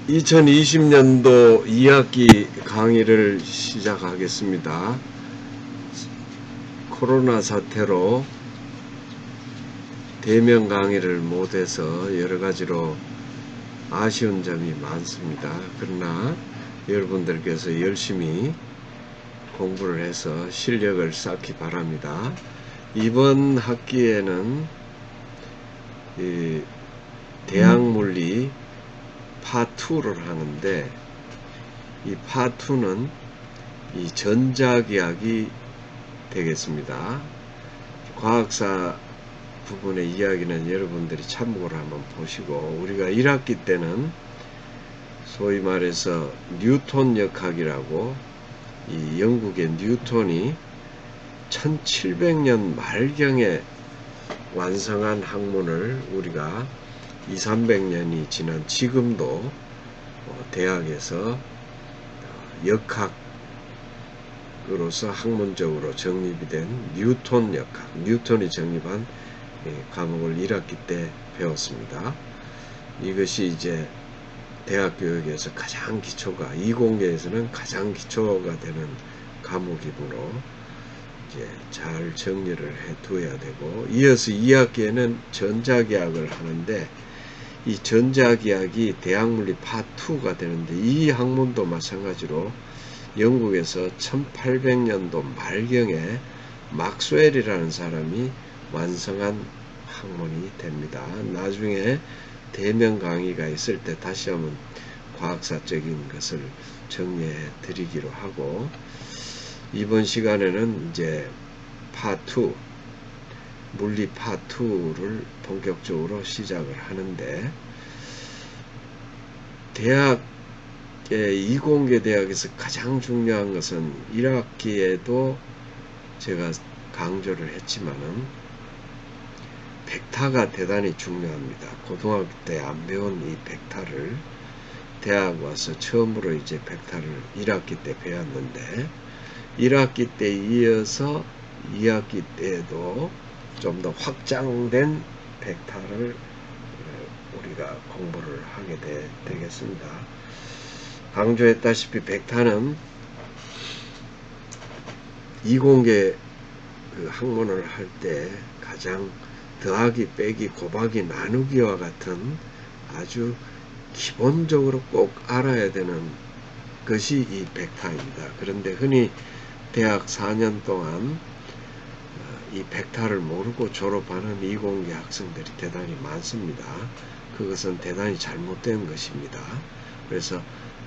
2020년도 2학기 강의를 시작하겠습니다. 코로나 사태로 대면 강의를 못해서 여러가지로 아쉬운 점이 많습니다. 그러나 여러분들께서 열심히 공부를 해서 실력을 쌓기 바랍니다. 이번 학기에는 대학물리 파2를 하는데, 이 파2는 이 전자기학이 되겠습니다. 과학사 부분의 이야기는 여러분들이 참고를 한번 보시고, 우리가 1학기 때는 소위 말해서 뉴턴 역학이라고, 이 영국의 뉴턴이 1700년 말경에 완성한 학문을 우리가 200~300년이 지난 지금도 대학에서 역학으로서 학문적으로 정립이 된 뉴턴 역학, 뉴턴이 정립한 과목을 1학기 때 배웠습니다. 이것이 이제 대학 교육에서 가장 기초가, 이공계에서는 가장 기초가 되는 과목이므로 이제 잘 정리를 해 두어야 되고, 이어서 2학기에는 전자기학을 하는데, 이 전자기학이 대학물리 파2가 되는데, 이 학문도 마찬가지로 영국에서 1800년도 말경에 막스웰이라는 사람이 완성한 학문이 됩니다. 나중에 대면 강의가 있을 때 다시 한번 과학사적인 것을 정리해 드리기로 하고, 이번 시간에는 이제 파2, 물리 파2를 본격적으로 시작을 하는데, 이공계 대학에서 가장 중요한 것은 1학기에도 제가 강조를 했지만은 벡터가 대단히 중요합니다. 고등학교 때 안 배운 이 벡터를 대학 와서 처음으로 이제 벡터를 1학기 때 배웠는데, 1학기 때 이어서 2학기 때도 좀 더 확장된 벡터를 우리가 공부를 하게 되겠습니다. 강조했다시피 벡터는 이공계 학문을 할 때 가장 더하기, 빼기, 곱하기, 나누기와 같은 아주 기본적으로 꼭 알아야 되는 것이 이 벡터입니다. 그런데 흔히 대학 4년 동안 이 벡터를 모르고 졸업하는 이공계 학생들이 대단히 많습니다. 그것은 대단히 잘못된 것입니다. 그래서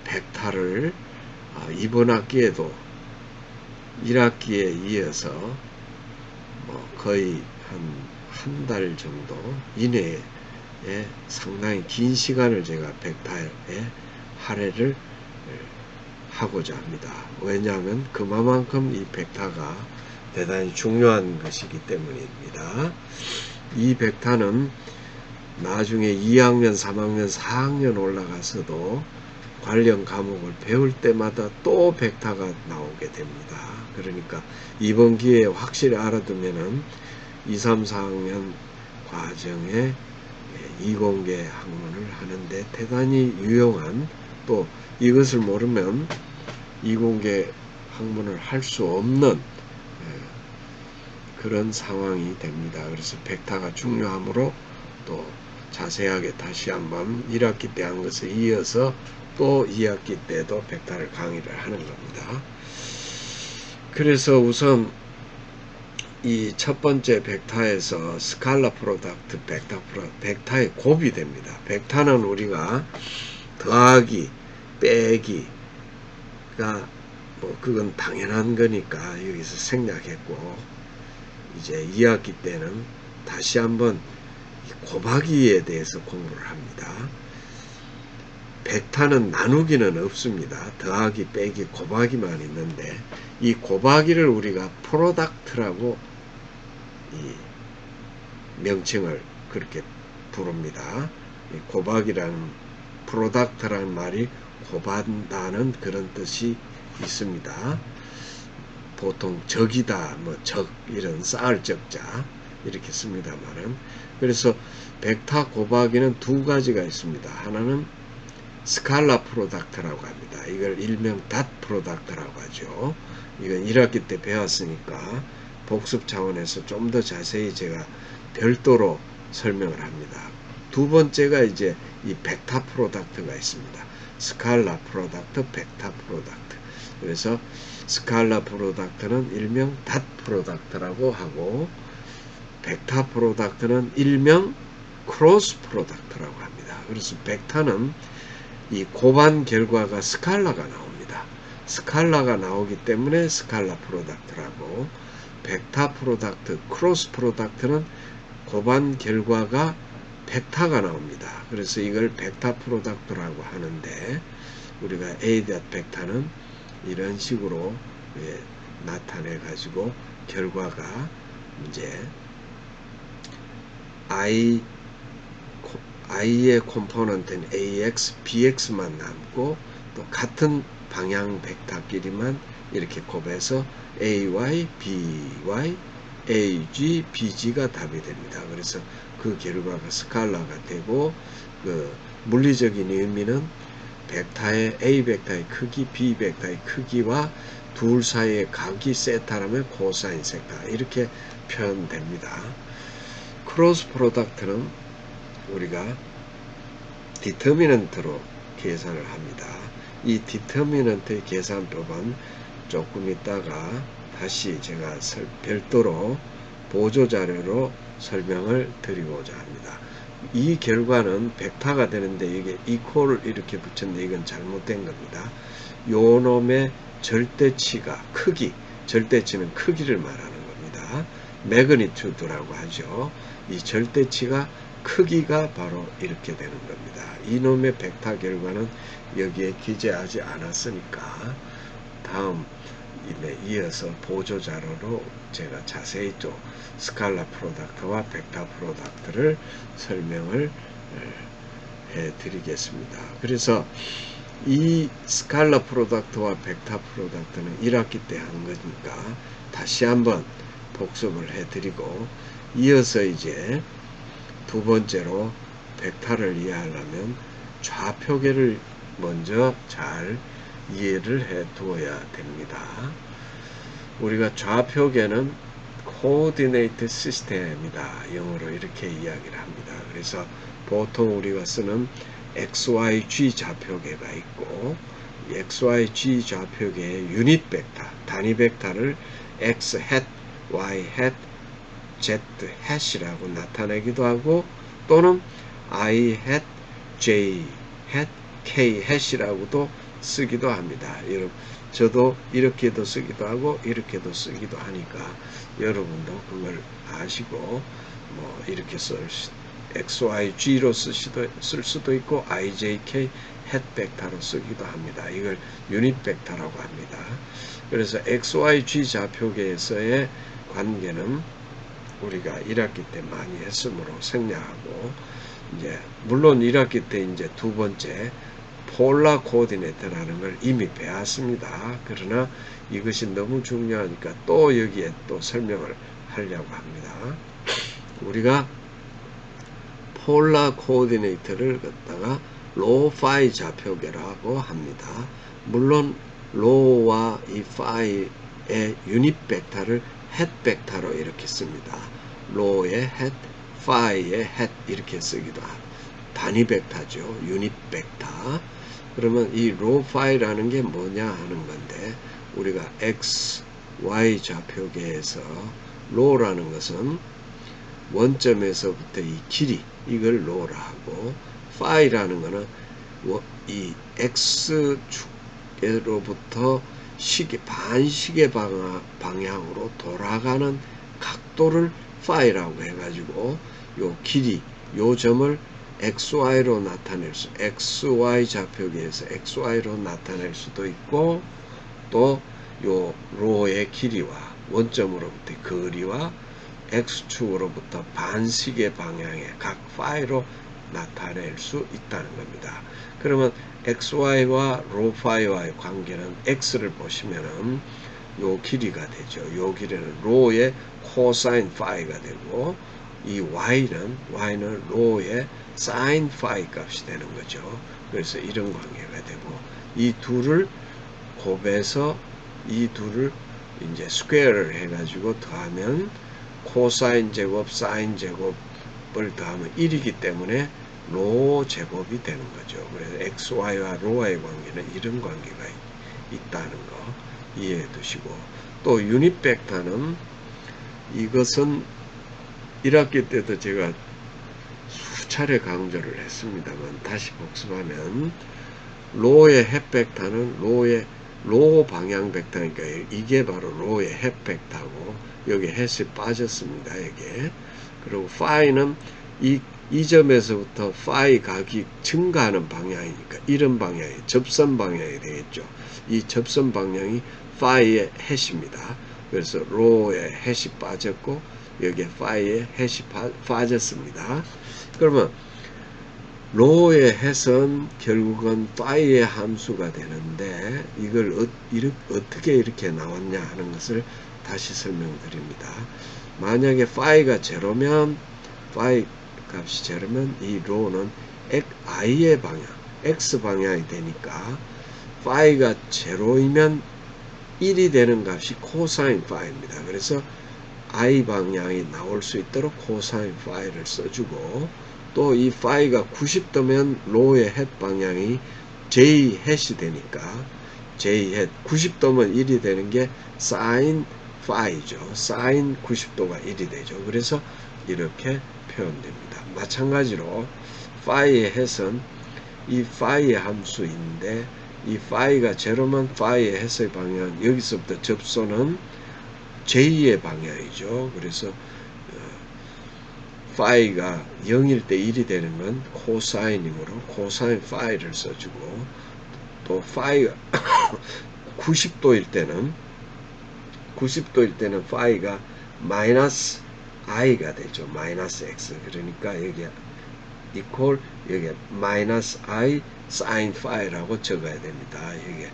벡터를 이번 학기에도 1학기에 이어서 거의 한 달 정도 이내에 상당히 긴 시간을 제가 벡터에 할애를 하고자 합니다. 왜냐하면 그만큼 이 벡터가 대단히 중요한 것이기 때문입니다. 이 벡터는 나중에 2학년, 3학년, 4학년 올라가서도 관련 과목을 배울 때마다 또 벡터가 나오게 됩니다. 그러니까 이번 기회에 확실히 알아두면은 2, 3, 4학년 과정에 이공계 학문을 하는데 대단히 유용한, 또 이것을 모르면 이공계 학문을 할 수 없는 그런 상황이 됩니다. 그래서 벡터가 중요하므로 또 자세하게 다시 한번 1학기 때 한 것에 이어서 또 2학기 때도 벡터를 강의를 하는 겁니다. 그래서 우선 이 첫 번째 벡터에서 스칼라 프로덕트, 벡터의 곱이 됩니다. 벡터는 우리가 더하기, 빼기가 그건 당연한 거니까 여기서 생략했고, 이제 2학기 때는 다시 한번 곱하기에 대해서 공부를 합니다. 벡터는 나누기는 없습니다. 더하기, 빼기, 곱하기만 있는데, 이 곱하기를 우리가 프로덕트라고 이 명칭을 그렇게 부릅니다. 이 곱하기라는, 프로덕트라는 말이 곱한다는 그런 뜻이 있습니다. 보통 적이다, 적, 이런 쌓을 적자 이렇게 씁니다만은, 그래서 벡터 곱하기는 두 가지가 있습니다. 하나는 스칼라 프로덕트라고 합니다. 이걸 일명 닷 프로덕트라고 하죠. 이건 1학기 때 배웠으니까 복습 차원에서 좀 더 자세히 제가 별도로 설명을 합니다. 두 번째가 이제 이 벡터 프로덕트가 있습니다. 스칼라 프로덕트, 벡터 프로덕트. 그래서 스칼라 프로덕트는 일명 닷 프로덕트라고 하고, 벡터 프로덕트는 일명 크로스 프로덕트라고 합니다. 그래서 벡터는 이 고반 결과가 스칼라가 나옵니다. 스칼라가 나오기 때문에 스칼라 프로덕트라고, 벡터 프로덕트, 크로스 프로덕트는 고반 결과가 벡터가 나옵니다. 그래서 이걸 벡터 프로덕트라고 하는데, 우리가 A 벡터는 이런 식으로 나타내 가지고 결과가 이제 i의 콤포넌트는 ax, bx만 남고, 또 같은 방향 벡터끼리만 이렇게 곱해서 ay, by, ag, bg가 답이 됩니다. 그래서 그 결과가 스칼라가 되고, 그 물리적인 의미는 벡터의 A 벡터의 크기, B 벡터의 크기와 둘 사이의 각이 세타라면 코사인 세타, 이렇게 표현됩니다. 크로스 프로덕트는 우리가 디터미넌트로 계산을 합니다. 이 디터미넌트의 계산법은 조금 있다가 다시 제가 별도로 보조자료로 설명을 드리고자 합니다. 이 결과는 벡터가 되는데 이게 이퀄을 이렇게 붙였는데 이건 잘못된 겁니다. 요 놈의 절대치가 크기, 절대치는 크기를 말하는 겁니다. 매그니튜드라고 하죠. 이 절대치가 크기가 바로 이렇게 되는 겁니다. 이놈의 벡터 결과는 여기에 기재하지 않았으니까 다음 이어서 보조자료로 제가 자세히 또 스칼라 프로덕트와 벡터 프로덕트를 설명을 해 드리겠습니다. 그래서 이 스칼라 프로덕트와 벡터 프로덕트는 1학기 때 한 거니까 다시 한번 복습을 해 드리고, 이어서 이제 두 번째로 벡터를 이해하려면 좌표계를 먼저 잘 이해를 해 두어야 됩니다. 우리가 좌표계는 코오디네이트 시스템이다, 영어로 이렇게 이야기를 합니다. 그래서 보통 우리가 쓰는 XYG 좌표계가 있고, XYG 좌표계의 유닛 벡터, 단위 벡터를 X 햇, Y 햇, Z 햇이라고 나타내기도 하고, 또는 I 햇, J 햇, K 햇이라고도 쓰기도 합니다. 여러분, 저도 이렇게도 쓰기도 하고 이렇게도 쓰기도 하니까 여러분도 그걸 아시고 뭐 이렇게 XYG로 쓸 수도 있고 IJK 햇 벡터로 쓰기도 합니다. 이걸 유닛 벡터라고 합니다. 그래서 XYG 좌표계에서의 관계는 우리가 1학기 때 많이 했으므로 생략하고, 이제 물론 1학기 때 이제 두 번째 폴라 코오디네이트라는 걸 이미 배웠습니다. 그러나 이것이 너무 중요하니까 또 여기에 또 설명을 하려고 합니다. 우리가 폴라 코오디네이트를 갖다가 로 파이 좌표계라고 합니다. 물론 로와 이 파이의 유닛 벡터를 햇 벡터로 이렇게 씁니다. 로의 햇, 파이의 햇 이렇게 쓰기도 합니다. 단위 벡터죠. 유닛 벡터. 그러면 이 로 파이라는 게 뭐냐 하는 건데, 우리가 x, y 좌표계에서 로라는 것은 원점에서부터 이 길이, 이걸 로라 하고, 파이라는 것은 이 x축으로부터 반시계 방향으로 돌아가는 각도를 파이라고 해가지고 요 길이, 요 점을 XY로 나타낼 수, XY 좌표계에서 XY로 나타낼 수도 있고, 또 요 로의 길이와 원점으로부터의 거리와 X축으로부터 반시계 방향의 각 파이로 나타낼 수 있다는 겁니다. 그러면 XY와 로 파이와의 관계는 X를 보시면은 요 길이가 되죠. 요 길이는 로의 코사인 파이가 되고, 이 y는 로의 sin phi 값이 되는 거죠. 그래서 이런 관계가 되고, 이 둘을 곱해서 이 둘을 이제 스퀘어를 해가지고 더하면 코사인 제곱, 사인 제곱을 더하면 1이기 때문에 로 제곱이 되는 거죠. 그래서 xy와 로와의 관계는 이런 관계가 있다는 거 이해해 두시고, 또 유닛 벡터는 이것은 1학기 때도 제가 수차례 강조를 했습니다만 다시 복습하면, 로의 햇 벡터는 로 방향 벡터니까 이게 바로 로의 햇 벡터고, 여기 햇이 빠졌습니다. 여기에. 그리고 파이는 이 점에서부터 파이 각이 증가하는 방향이니까 이런 방향이 접선 방향이 되겠죠. 이 접선 방향이 파이의 햇입니다. 그래서 로의 햇이 빠졌고 여기에 파이의 햇이 빠졌습니다. 그러면 로의 햇은 결국은 파이의 함수가 되는데, 이걸 어떻게 이렇게 나왔냐 하는 것을 다시 설명드립니다. 만약에 파이가 제로면, 파이 값이 제로면 이 로는 i의 방향, x 방향이 되니까 파이가 제로이면 1이 되는 값이 코사인 파이입니다. 그래서 i 방향이 나올 수 있도록 코사인 파이를 써주고, 또 이 파이가 90도면 로의 햇 방향이 j 햇이 되니까 j 햇 90도면 1이 되는 게 사인 파이죠. 사인 90도가 1이 되죠. 그래서 이렇게 표현됩니다. 마찬가지로 파이의 햇은 이 파이의 함수인데, 이 파이가 제로면 파이의 햇의 방향, 여기서부터 접선은 j의 방향이죠. 그래서 파이가 0일 때 1이 되는 건 코사인이므로 코사인 파이를 써주고, 또 파이가 90도일 때는 파이가 마이너스 i가 되죠. 마이너스 x. 그러니까 여기 이퀄 여기 마이너스 i sin 파이라고 적어야 됩니다. 여기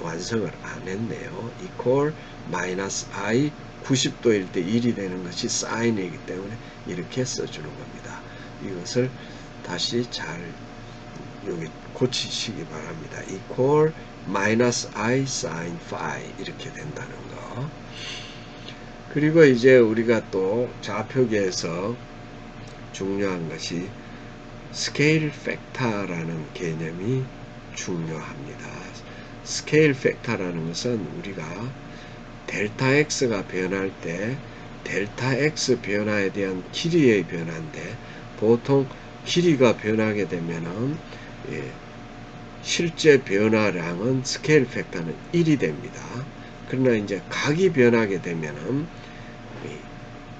완성을 안 했네요. 이퀄 마이너스 i 90도일 때 1이 되는 것이 사인이기 때문에 이렇게 써주는 겁니다. 이것을 다시 잘 여기 고치시기 바랍니다. 이퀄 마이너스 i sin phi 이렇게 된다는 거. 그리고 이제 우리가 또 좌표계에서 중요한 것이 스케일 팩터라는 개념이 중요합니다. 스케일 팩터라는 것은 우리가 델타 x가 변할 때 델타 x 변화에 대한 길이의 변화인데, 보통 길이가 변하게 되면은 실제 변화량은 스케일 팩터는 1이 됩니다. 그러나 이제 각이 변하게 되면은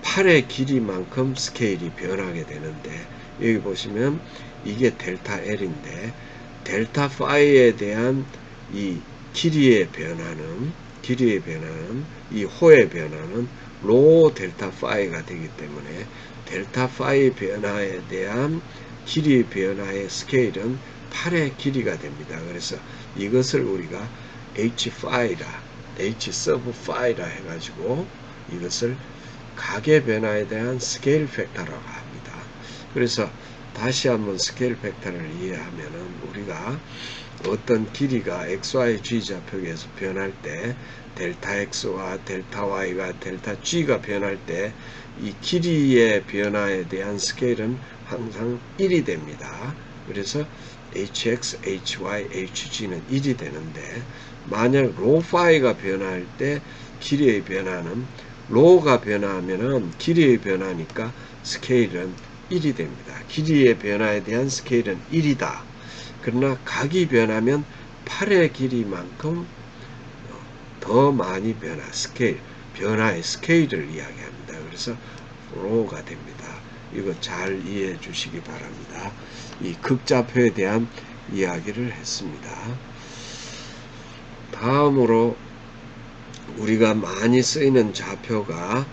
8의 길이만큼 스케일이 변하게 되는데, 여기 보시면 이게 델타 L인데 델타 파이에 대한 이 길이의 변화는 이 호의 변화는 로 델타 파이가 되기 때문에 델타 파이 변화에 대한 길이 변화의 스케일은 8의 길이가 됩니다. 그래서 이것을 우리가 h sub phi라 해가지고 이것을 각의 변화에 대한 스케일 팩터라고 합니다. 그래서 다시 한번 스케일 팩터를 이해하면은, 우리가 어떤 길이가 XYG 좌표계에서 변할 때 델타 X와 델타 Y가 델타 G가 변할 때 이 길이의 변화에 대한 스케일은 항상 1이 됩니다. 그래서 HX, HY, HG는 1이 되는데, 만약 로 파이가 변할 때 길이의 변화는, 로가 변화하면은 길이의 변화니까 스케일은 1이 됩니다. 길이의 변화에 대한 스케일은 1이다. 그러나 각이 변하면 8의 길이만큼 더 많이 변화의 스케일을 이야기합니다. 그래서 로가 됩니다. 이거 잘 이해해 주시기 바랍니다. 이 극좌표에 대한 이야기를 했습니다. 다음으로 우리가 많이 쓰이는 좌표가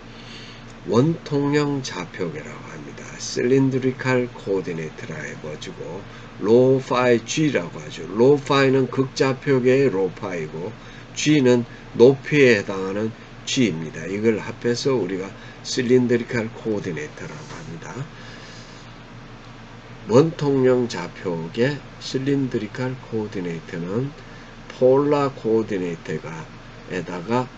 원통형 좌표계라고 합니다. Cylindrical Coordinate라 해가지고 로 파이 G라고 하죠. 로 파이는 극좌표계의 로 파이고, G는 높이에 해당하는 G입니다. 이걸 합해서 우리가 Cylindrical Coordinate라고 합니다. 원통형 좌표의 Cylindrical Coordinate는 폴라 코오디네이터에다가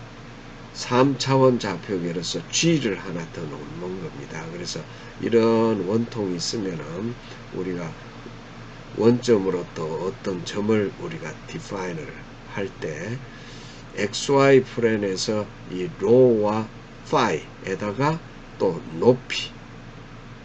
3차원 좌표계로서 G를 하나 더 놓는 겁니다. 그래서 이런 원통이 있으면은 우리가 원점으로 또 어떤 점을 우리가 define을 할 때 XY 플랜에서 이 rho와 phi에다가 또 높이,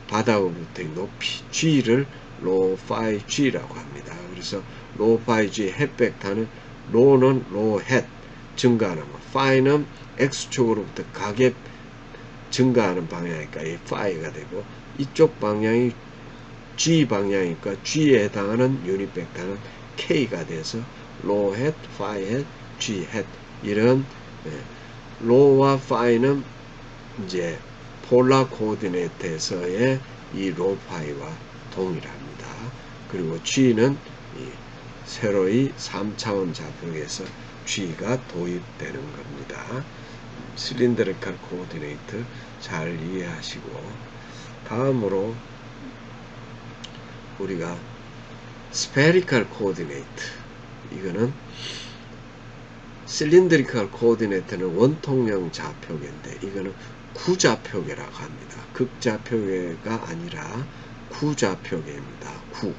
바닥으로부터의 높이 G를 rho phi G라고 합니다. 그래서 rho phi G 햇 벡터는 rho는 rho 햇 증가하는 거, phi는 X축으로부터 가계 증가하는 방향이니까 이 phi가 되고, 이쪽 방향이 G 방향이니까 G에 해당하는 유닛 벡터는 K가 돼서 rho 햇, phi 햇, G 햇, 이런 rho와 phi는 이제 폴라 코오디네이트에서의 이 rho phi와 동일합니다. 그리고 G는 이 세로의 3차원 좌표에서 G가 도입되는 겁니다. 실린더리컬 코오디네이트 잘 이해하시고, 다음으로 우리가 스페리컬 코오디네이트, 이거는 실린더리컬 코오디네이트는 원통형 좌표계인데 이거는 구좌표계라고 합니다. 극좌표계가 아니라 구좌표계입니다. 구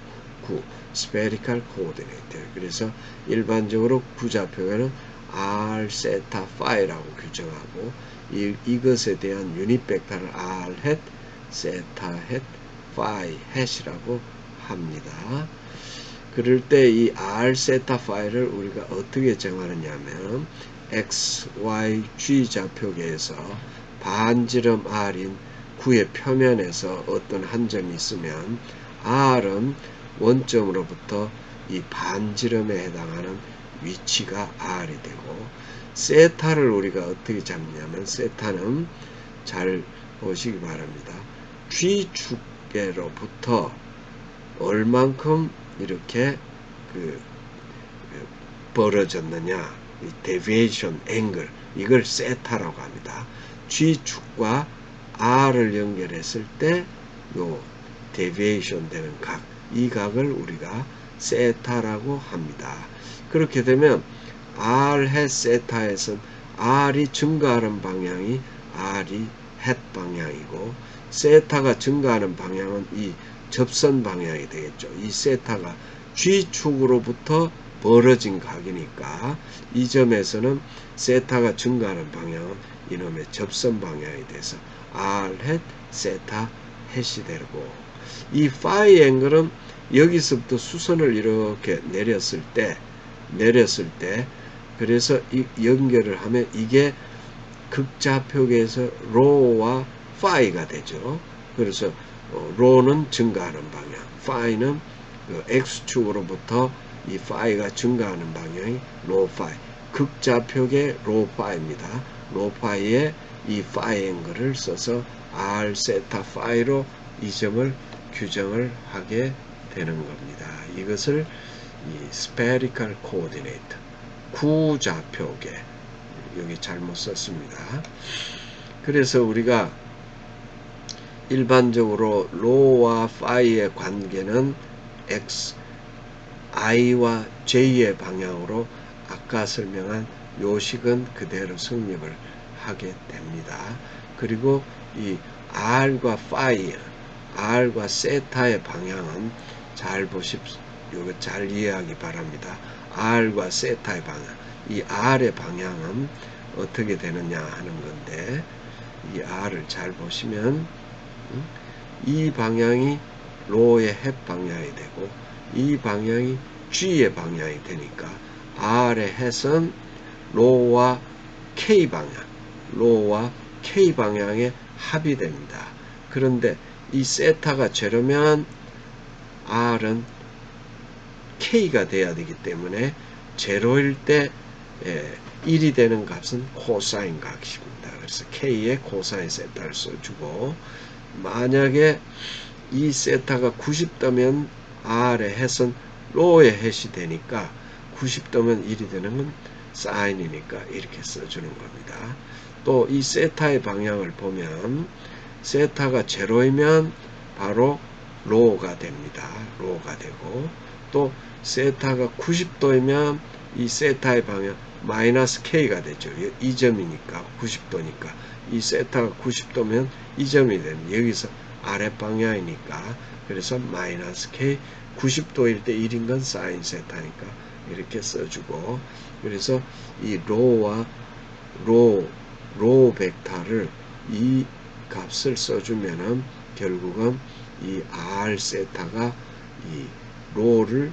스페리컬 코오디네이트. 그래서 일반적으로 구좌표계는 R, 세타, 파이라고 규정하고, 이것에 대한 유닛 벡터를 R 햇, 세타 햇, 파이 햇이라고 합니다. 그럴 때 이 R, 세타, 파이를 우리가 어떻게 정하느냐면 X, Y, G 좌표계에서 반지름 R인 구의 표면에서 어떤 한 점이 있으면 R은 원점으로부터 이 반지름에 해당하는 위치가 R이 되고, 세타를 우리가 어떻게 잡냐면 세타는 잘 보시기 바랍니다. G축계로부터 얼만큼 이렇게 벌어졌느냐, 이 deviation angle, 이걸 세타라고 합니다. G축과 R을 연결했을 때 요 deviation 되는 각, 이 각을 우리가 세타라고 합니다. 그렇게 되면 R 햇 세타에선 R이 증가하는 방향이 R이 햇 방향이고, 세타가 증가하는 방향은 이 접선 방향이 되겠죠. 이 세타가 G축으로부터 벌어진 각이니까 이 점에서는 세타가 증가하는 방향은 이놈의 접선 방향이 돼서 R 햇 세타 햇이 되고, 이 파이 앵글은 여기서부터 수선을 이렇게 내렸을 때 그래서 이 연결을 하면 이게 극좌표계에서 rho와 phi가 되죠. 그래서 rho는 증가하는 방향, phi는 x축으로부터 이 phi가 증가하는 방향이 rho phi, 극좌표계 rho phi입니다. rho phi에 이 phi 앵글을 써서 r 세타 phi로 이 점을 규정을 하게 되는 겁니다. 이것을 이 spherical coordinate, 구좌표계, 여기 잘못 썼습니다. 그래서 우리가 일반적으로 rho와 phi의 관계는 x, i와 j의 방향으로 아까 설명한 요식은 그대로 성립을 하게 됩니다. 그리고 이 r과 phi, r과 세타의 방향은 잘 보십시오. 이거 잘 이해하기 바랍니다. r과 세타의 방향, 이 r의 방향은 어떻게 되느냐 하는 건데, 이 r을 잘 보시면 이 방향이 rho의 햇 방향이 되고 이 방향이 g의 방향이 되니까 r의 햇은 rho와 k 방향의 합이 됩니다. 그런데 이 세타가 제로면 r은 k가 돼야 되기 때문에 제로일 때 1이 되는 값은 코사인 값입니다. 그래서 k의 코사인 세타를 써주고, 만약에 이 세타가 90도면 r의 햇은 rho의 햇이 되니까 90도면 1이 되는 건 사인이니까 이렇게 써주는 겁니다. 또 이 세타의 방향을 보면 세타가 제로이면 바로 로우가 됩니다. 로우가 되고 또 세타가 90도이면 이 세타의 방향 마이너스 K가 되죠. 이 점이니까 90도니까 이 세타가 90도면 이 점이 되면 여기서 아랫방향이니까 그래서 마이너스 K 90도일 때 1인 건 사인 세타니까 이렇게 써주고 그래서 이 로우와 로우 벡터를 이 값을 써주면은 결국은 이 R 세타가 이 로우를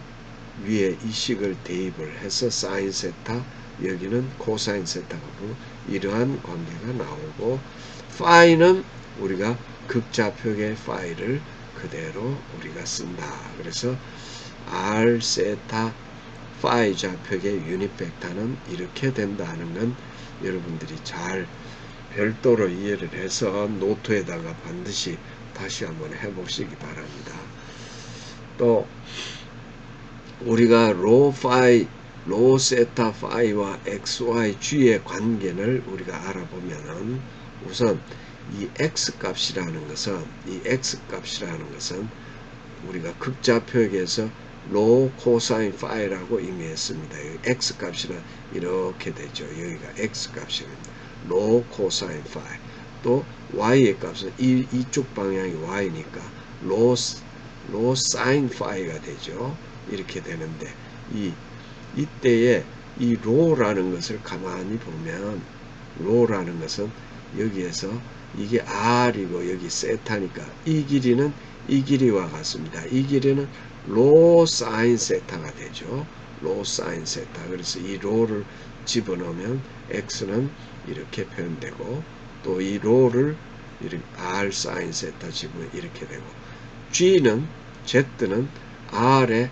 위에 이 식을 대입을 해서 사인 세타 여기는 코사인 세타가 이러한 관계가 나오고 파이는 우리가 극좌표의 파이를 그대로 우리가 쓴다. 그래서 R 세타 파이 좌표의 유닛 벡터는 이렇게 된다는 건 여러분들이 잘 별도로 이해를 해서 노트에다가 반드시 다시 한번 해보시기 바랍니다. 또 우리가 로 세타 파이와 XYG의 관계를 우리가 알아보면은 우선 이 X 값이라는 것은 우리가 극좌표에서 로 코사인 파이라고 이미 했습니다. X 값이란 이렇게 되죠. 여기가 X 값입니다. 로 코사인 파이. 또 Y의 값은 이쪽 방향이 Y니까 로 사인 파이가 되죠. 이렇게 되는데 이때에 이 로라는 것을 가만히 보면 로라는 것은 여기에서 이게 R이고 여기 세타니까 이 길이는 이 길이와 같습니다. 이 길이는 로 사인 세타가 되죠. 로 사인 세타. 그래서 이 로를 집어넣으면 X는 이렇게 표현되고 또 이 로를 R 사인 세타 집으면 이렇게 되고 Z는 R의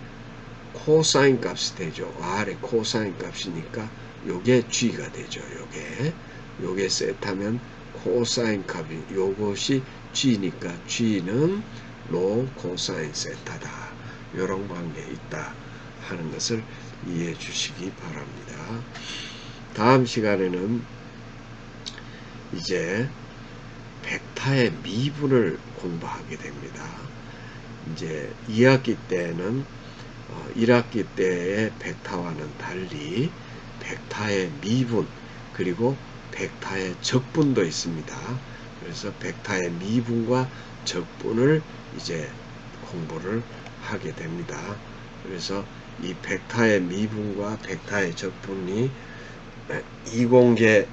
코사인 값이 되죠. R의 코사인 값이니까 요게 G가 되죠. 요게 세타면 코사인 값이 요것이 G니까 G는 로 코사인 세타다. 요런 관계에 있다 하는 것을 이해해 주시기 바랍니다. 다음 시간에는 이제 벡터의 미분을 공부하게 됩니다. 이제 2학기 때는 1학기 때의 벡터와는 달리 벡터의 미분 그리고 벡터의 적분도 있습니다. 그래서 벡터의 미분과 적분을 이제 공부를 하게 됩니다. 그래서 이 벡터의 미분과 벡터의 적분이 이공계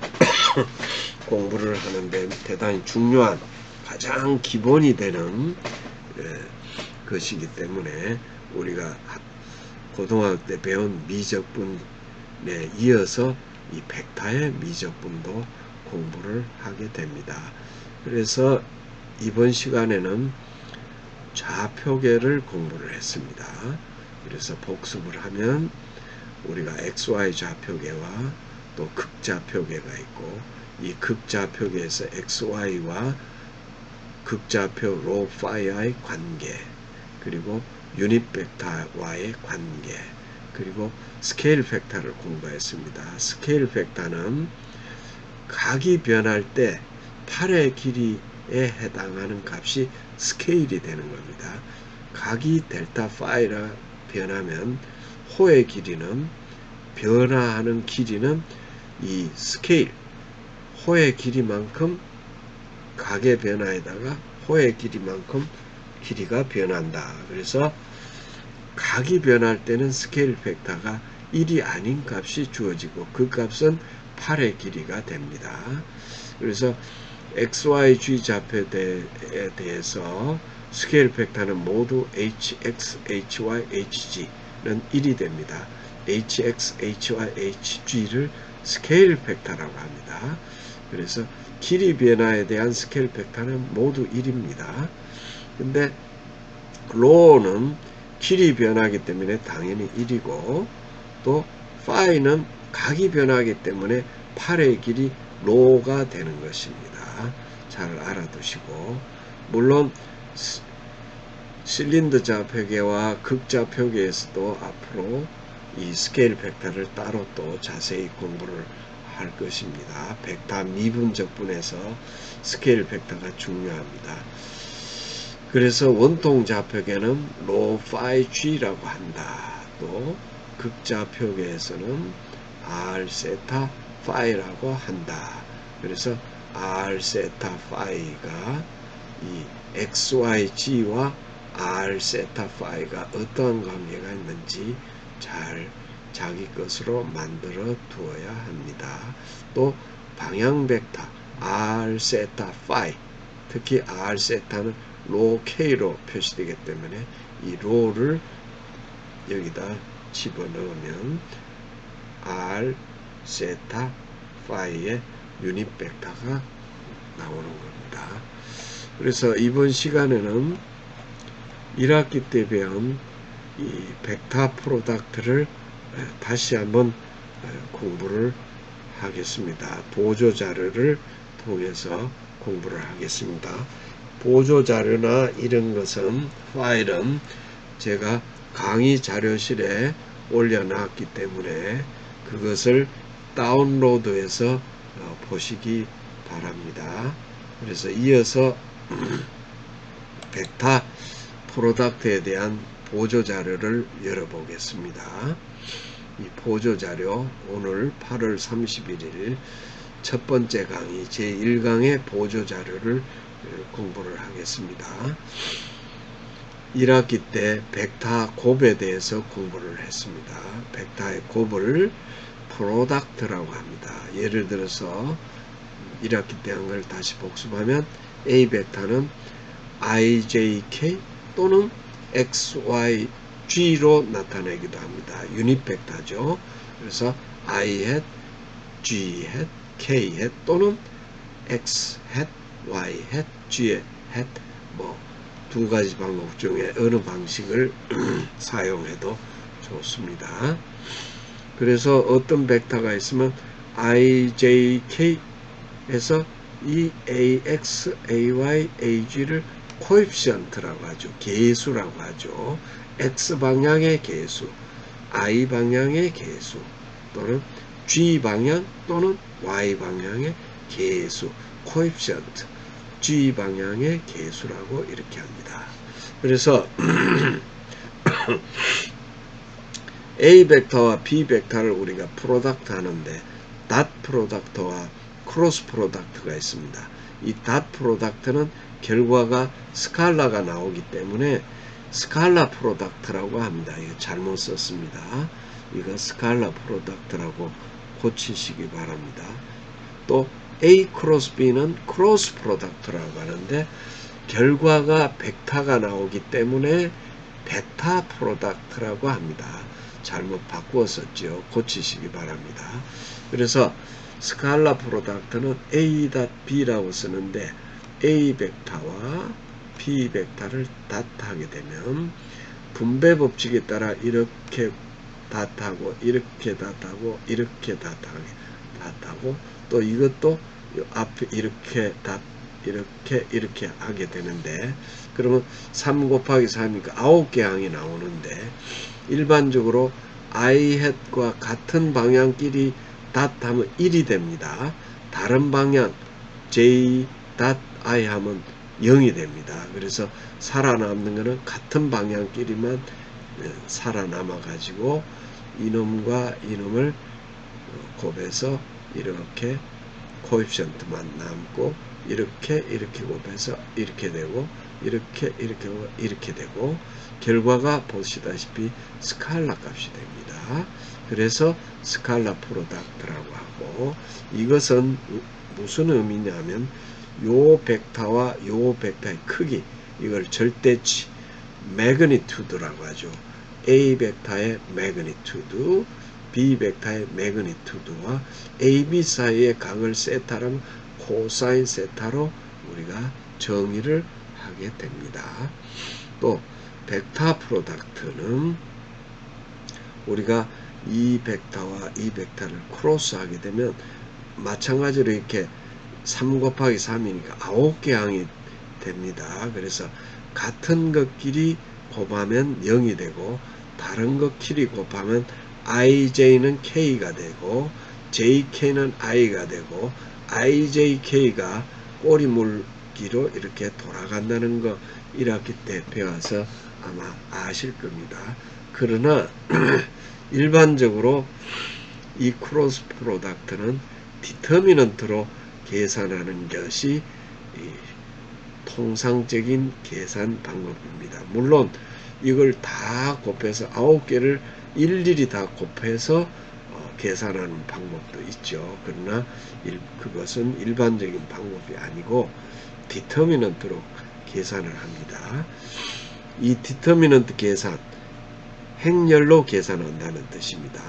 공부를 하는데 대단히 중요한 가장 기본이 되는 것이기 때문에 우리가 고등학교 때 배운 미적분에 이어서 이 벡터의 미적분도 공부를 하게 됩니다. 그래서 이번 시간에는 좌표계를 공부를 했습니다. 그래서 복습을 하면 우리가 XY 좌표계와 또 극좌표계가 있고 이 극좌표계에서 XY와 극좌표 로 파이의 관계 그리고 유닛 벡터와의 관계 그리고 스케일 벡터를 공부했습니다. 스케일 벡터는 각이 변할 때 8의 길이에 해당하는 값이 스케일이 되는 겁니다. 각이 델타 파이라 변하면 호의 길이는 변화하는 길이는 이 스케일 호의 길이만큼 각의 변화에다가 호의 길이만큼 길이가 변한다. 그래서 각이 변할 때는 스케일 벡터가 1이 아닌 값이 주어지고 그 값은 8의 길이가 됩니다. 그래서 XYG 좌표에 대해서 스케일 벡터는 모두 HX, HY, HG는 1이 됩니다. HX, HY, HG를 스케일 벡터라고 합니다. 그래서 길이 변화에 대한 스케일 벡터는 모두 1입니다. 근데 로는 길이 변하기 때문에 당연히 1이고 또 파이는 각이 변하기 때문에 8의 길이 로가 되는 것입니다. 잘 알아두시고 물론 실린더 좌표계와 극좌표계에서도 앞으로 이 스케일 벡터를 따로 또 자세히 공부를 할 것입니다. 벡터 미분적분에서 스케일 벡터가 중요합니다. 그래서 원통 좌표계는 로 파이 g라고 한다. 또 극좌표계에서는 r 세타 파이라고 한다. 그래서 r 세타 파이가 이 xyg와 r 세타 파이가 어떠한 관계가 있는지 잘 자기 것으로 만들어 두어야 합니다. 또 방향 벡터 r 세타 파이, 특히 r 세타는 로 k로 표시되기 때문에 이 로를 여기다 집어넣으면 r 세타 파이의 유닛 벡터가 나오는 겁니다. 그래서 이번 시간에는 1학기 때 배운 이 벡터 프로덕트를 다시 한번 공부를 하겠습니다. 보조 자료를 통해서 공부를 하겠습니다. 보조 자료나 이런 것은 파일은 제가 강의 자료실에 올려놨기 때문에 그것을 다운로드해서 보시기 바랍니다. 그래서 이어서 벡터 프로덕트에 대한 보조 자료를 열어보겠습니다. 이 보조 자료 오늘 8월 31일 첫 번째 강의 제1강의 보조 자료를 공부를 하겠습니다. 1학기 때 벡터 곱에 대해서 공부를 했습니다. 벡터의 곱을 프로덕트라고 합니다. 예를 들어서 1학기 때 한 걸 다시 복습하면 A 벡터는 ijk 또는 xyg로 나타내기도 합니다. 유닛 벡터죠. 그래서 i hat, g hat, k hat 또는 x hat, y hat, g hat 뭐 두 가지 방법 중에 어느 방식을 사용해도 좋습니다. 그래서 어떤 벡터가 있으면 ijk에서 이 ax, ay, ag를 코에피션트라고 하죠. 계수라고 하죠. x방향의 계수, y방향의 계수 또는 g방향 또는 y방향의 계수, 코에피션트, g방향의 계수라고 이렇게 합니다. 그래서 A 벡터와 B 벡터를 우리가 프로덕트 하는데 닷 프로덕트와 크로스 프로덕트가 있습니다. 이 닷 프로덕트는 결과가 스칼라가 나오기 때문에 스칼라 프로덕트라고 합니다. 이거 잘못 썼습니다. 이거 스칼라 프로덕트라고 고치시기 바랍니다. 또 A 크로스 B는 크로스 프로덕트라고 하는데 결과가 벡터가 나오기 때문에 벡터 프로덕트라고 합니다. 잘못 바꾸어 썼죠. 고치시기 바랍니다. 그래서 스칼라 프로덕트는 A.B라고 쓰는데 A 벡터와 B 벡터를 닷하게 되면 분배 법칙에 따라 이렇게 닷하고 이렇게 닷하고 이렇게 닷하고 또 이것도 앞에 이렇게 이렇게 하게 되는데 그러면 3 곱하기 3이니까 9개 항이 나오는데 일반적으로 ihat과 같은 방향끼리 닷하면 1이 됩니다. 다른 방향 j i 하면 0이 됩니다. 그래서 살아남는 것은 같은 방향끼리만 살아남아 가지고 이놈과 이놈을 곱해서 이렇게 코에피션트만 남고 이렇게 곱해서 이렇게 되고 이렇게 되고 결과가 보시다시피 스칼라 값이 됩니다. 그래서 스칼라 프로덕트라고 하고 이것은 무슨 의미냐면 요 벡터와 요 벡터의 크기 이걸 절대치 매그니튜드라고 하죠. A 벡터의 매그니튜드 B 벡터의 매그니튜드와 AB 사이의 각을 세타라면 코사인 세타로 우리가 정의를 하게 됩니다. 또 벡터 프로덕트는 우리가 이 벡터와 이 벡터를 크로스하게 되면 마찬가지로 이렇게 3 곱하기 3이니까 9개 항이 됩니다. 그래서 같은 것끼리 곱하면 0이 되고 다른 것끼리 곱하면 ij는 k가 되고 jk는 i가 되고 ijk가 꼬리 물기로 이렇게 돌아간다는 거 1학기 때 배워서 아마 아실 겁니다. 그러나 일반적으로 이 크로스 프로덕트는 디터미넌트로 계산하는 것이 통상적인 계산 방법입니다. 물론 이걸 다 곱해서 9개를 일일이 다 곱해서 계산하는 방법도 있죠. 그러나 그것은 일반적인 방법이 아니고 디터미넌트로 계산을 합니다. 이 디터미넌트 계산, 행렬로 계산한다는 뜻입니다.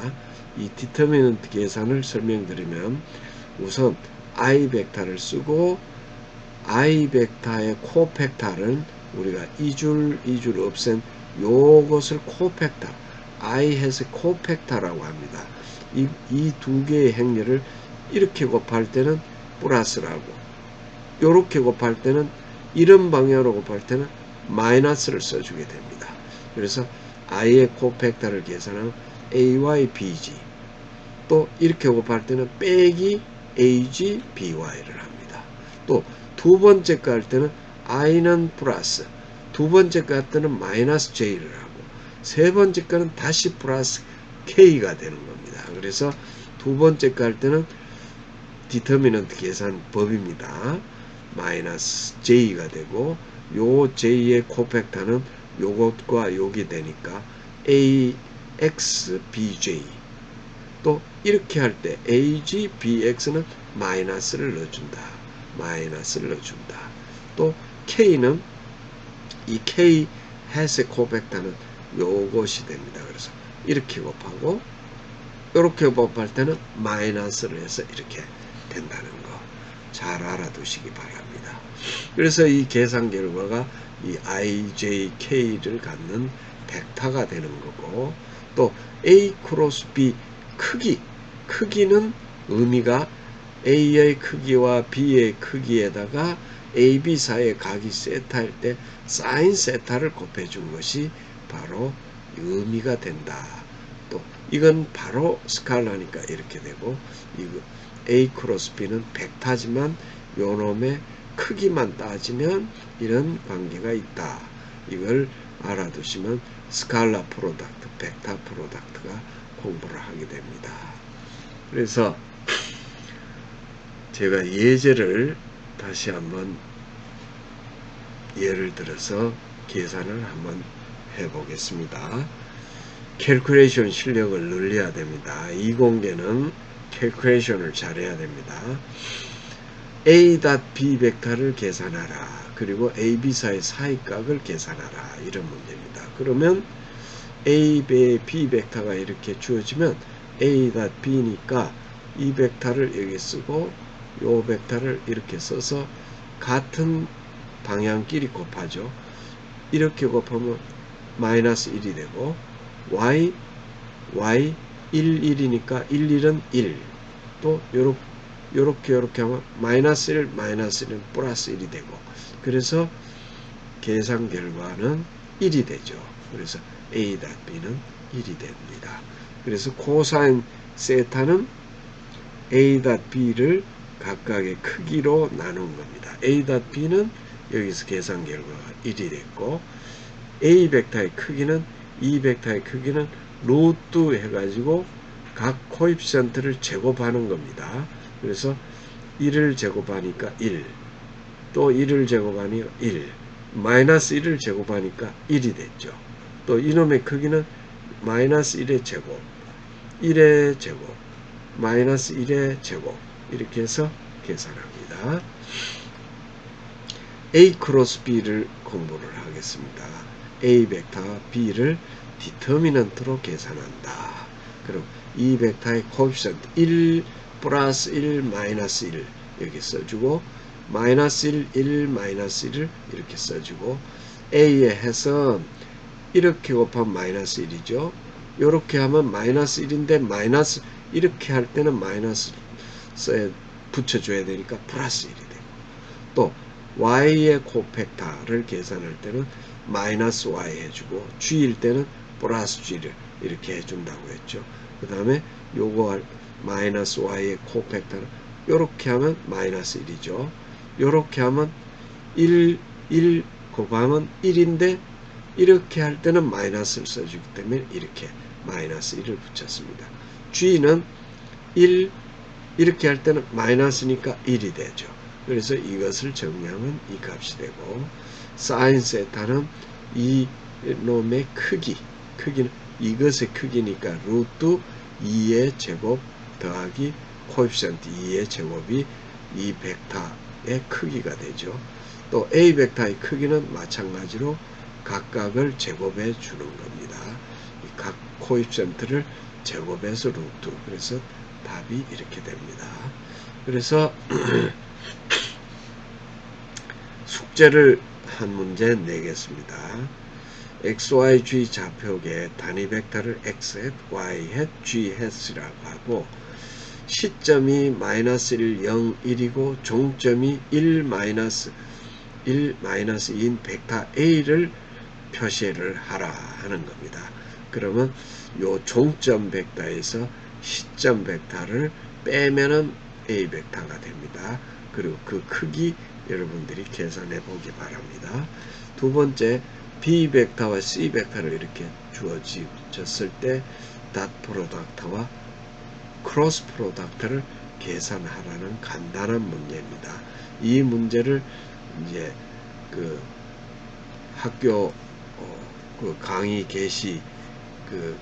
이 디터미넌트 계산을 설명드리면 우선 I 벡터를 쓰고 I 벡터의 코펙터를 우리가 이 줄 없앤 요것을 코펙터, I has 코펙터라고 합니다. 이 두 개의 행렬을 이렇게 곱할 때는 플러스라고, 이렇게 곱할 때는 이런 방향으로 곱할 때는 마이너스를 써주게 됩니다. 그래서 I의 코펙터를 계산하면 AY, BG, 또 이렇게 곱할 때는 빼기 AG, BY를 합니다. 또 두 번째 거 할 때는 I는 플러스, 두 번째 거 할 때는 마이너스 J를 하고, 세 번째 거는 다시 플러스 K가 되는 겁니다. 그래서 두 번째 거 할 때는 디터미넌트 계산 법입니다. 마이너스 J가 되고, 요 J의 코펙터는 요것과 요게 되니까 AX, BJ, 또 이렇게 할 때 AG, BX는 마이너스를 넣어준다. 또 K는 이 K has 코펙터는 요것이 됩니다. 그래서 이렇게 곱하고 이렇게 곱할 때는 마이너스를 해서 이렇게 된다는 거 잘 알아두시기 바랍니다. 그래서 이 계산 결과가 이 IJK를 갖는 벡터가 되는 거고, 또 A 크로스 B 크기는 의미가 A의 크기와 B의 크기에다가 AB 사이의 각이 세타일 때 사인 세타를 곱해준 것이 바로 의미가 된다. 또 이건 바로 스칼라니까 이렇게 되고, 이거 A 크로스 B는 벡터지만 요놈의 크기만 따지면 이런 관계가 있다. 이걸 알아두시면 스칼라 프로덕트, 벡터 프로덕트가 공부를 하게 됩니다. 그래서 제가 예제를 다시 한번 예를 들어서 계산을 한번 해보겠습니다. 캘큘레이션 실력을 늘려야 됩니다. 이공계는 캘큘레이션을 잘해야 됩니다. A.B 벡터를 계산하라. 그리고 AB 사이 사이각을 계산하라. 이런 문제입니다. 그러면 A, B 벡터가 이렇게 주어지면 A.B니까 이 벡터를 여기 쓰고 요 벡터를 이렇게 써서 같은 방향끼리 곱하죠. 이렇게 곱하면 마이너스 1이 되고 y 1, 1이니까 1, 1은 1. 또 요렇게 하면 마이너스 1, 마이너스 1은 플러스 1이 되고, 그래서 계산 결과는 1이 되죠. 그래서 A.B는 1이 됩니다. 그래서 코사인 세타는 A.B를 각각의 크기로 나눈 겁니다. A.B는 여기서 계산 결과가 1이 됐고, A 벡터의 크기는 이 벡터의 크기는 루트 해가지고 각 코에피션트를 제곱하는 겁니다. 그래서 1을 제곱하니까 1, 또 1을 제곱하니까 1, 마이너스 1을 제곱하니까 1이 됐죠. 또 이놈의 크기는 마이너스 1의 제곱, 1의 제곱, 마이너스 1의 제곱, 이렇게 해서 계산합니다. A 크로스 B를 공부를 하겠습니다. A 벡터와 B를 디터미넌트로 계산한다. 그럼 이 벡터의 코에피션트 1 플러스 1 마이너스 1 여기 써주고, 마이너스 1, 1 마이너스 1을 이렇게 써주고, A에 해서 이렇게 곱하면 마이너스 1이죠. 이렇게 하면 마이너스 1인데 마이너스 이렇게 할 때는 마이너스에 붙여줘야 되니까 플러스 1이 되고, 또 y의 코펙터를 계산할 때는 마이너스 y 해주고, g일 때는 플러스 g를 이렇게 해준다고 했죠. 그 다음에 요거 마이너스 y의 코벡터는 요렇게 하면 마이너스 1이죠. 요렇게 하면 1 곱하면 1인데 이렇게 할 때는 마이너스를 써주기 때문에 이렇게 마이너스 1을 붙였습니다. g는 1 이렇게 할 때는 마이너스니까 1이 되죠. 그래서 이것을 정리하면 이 값이 되고, 사인 세타는 이 놈의 크기는 이것의 크기니까 루트 2의 제곱 더하기 코에피션트 2의 제곱이 이 벡터의 크기가 되죠. 또 A 벡터의 크기는 마찬가지로 각각을 제곱해 주는 겁니다. 각 코에피션트를 제곱해서 루트. 그래서 답이 이렇게 됩니다. 그래서 숙제를 한 문제 내겠습니다. XYG 좌표계 단위 벡터를 X, Y, G, 이라고 하고 시점이 마이너스 1, 0, 1이고 종점이 1, 마이너스 2인 벡터 A를 표시를 하라 하는 겁니다. 그러면 요 종점 벡터에서 시점 벡터를 빼면은 A 벡터가 됩니다. 그리고 그 크기 여러분들이 계산해 보기 바랍니다. 두 번째, B 벡터와 C 벡터를 이렇게 주어졌을 때 닷 프로덕트와 크로스 프로덕트를 계산하라는 간단한 문제입니다. 이 문제를 이제 그 학교 그 강의 게시 그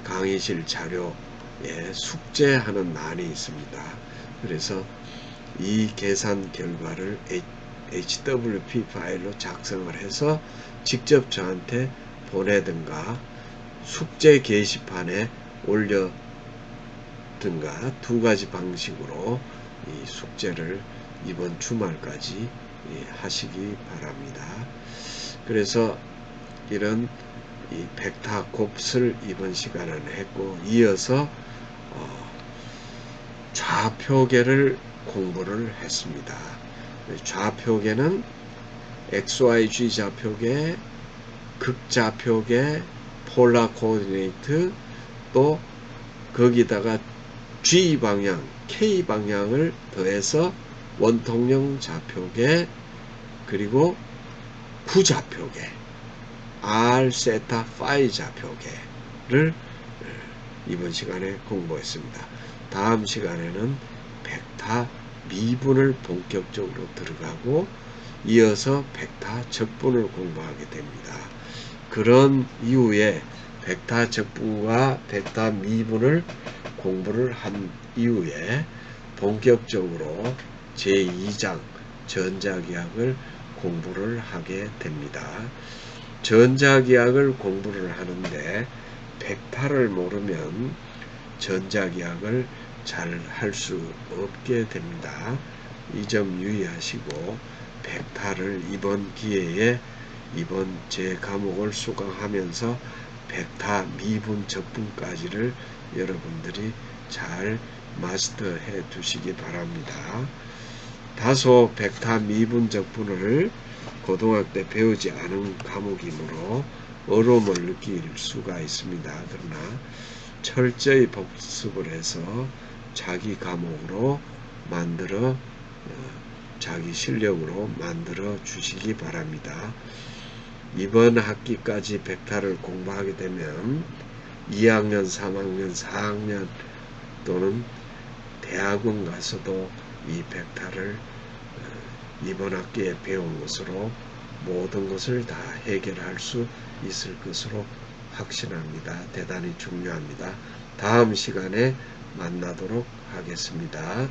강의실 자료에 숙제하는 난이 있습니다. 그래서 이 계산 결과를 HWP 파일로 작성을 해서 직접 저한테 보내든가 숙제 게시판에 올려든가 두 가지 방식으로 이 숙제를 이번 주말까지 하시기 바랍니다. 그래서 이런 이 벡터 곱슬 이번 시간에는 했고, 이어서 좌표계를 공부를 했습니다. 좌표계는 XYG 좌표계, 극좌표계, 폴라 코오디네이트, 또 거기다가 G 방향, K 방향을 더해서 원통형 좌표계, 그리고 구좌표계, R, 세타, 파이 좌표계를 이번 시간에 공부했습니다. 다음 시간에는 벡터 미분을 본격적으로 들어가고 이어서 벡터 적분을 공부하게 됩니다. 그런 이후에 벡터 적분과 벡터 미분을 공부를 한 이후에 본격적으로 제2장 전자기학을 공부를 하게 됩니다. 전자기학을 공부를 하는데 벡터를 모르면 전자기학을 잘 할 수 없게 됩니다. 이 점 유의하시고 벡터를 이번 기회에 이번 제 과목을 수강하면서 벡터 미분 적분까지를 여러분들이 잘 마스터해 두시기 바랍니다. 다소 벡터 미분 적분을 고등학교 때 배우지 않은 과목이므로 어려움을 느낄 수가 있습니다. 그러나 철저히 복습을 해서 자기 과목으로 만들어 자기 실력으로 만들어 주시기 바랍니다. 이번 학기까지 벡터를 공부하게 되면 2학년, 3학년, 4학년 또는 대학원 가서도 이 벡터를 이번 학기에 배운 것으로 모든 것을 다 해결할 수 있을 것으로 확신합니다. 대단히 중요합니다. 다음 시간에 만나도록 하겠습니다.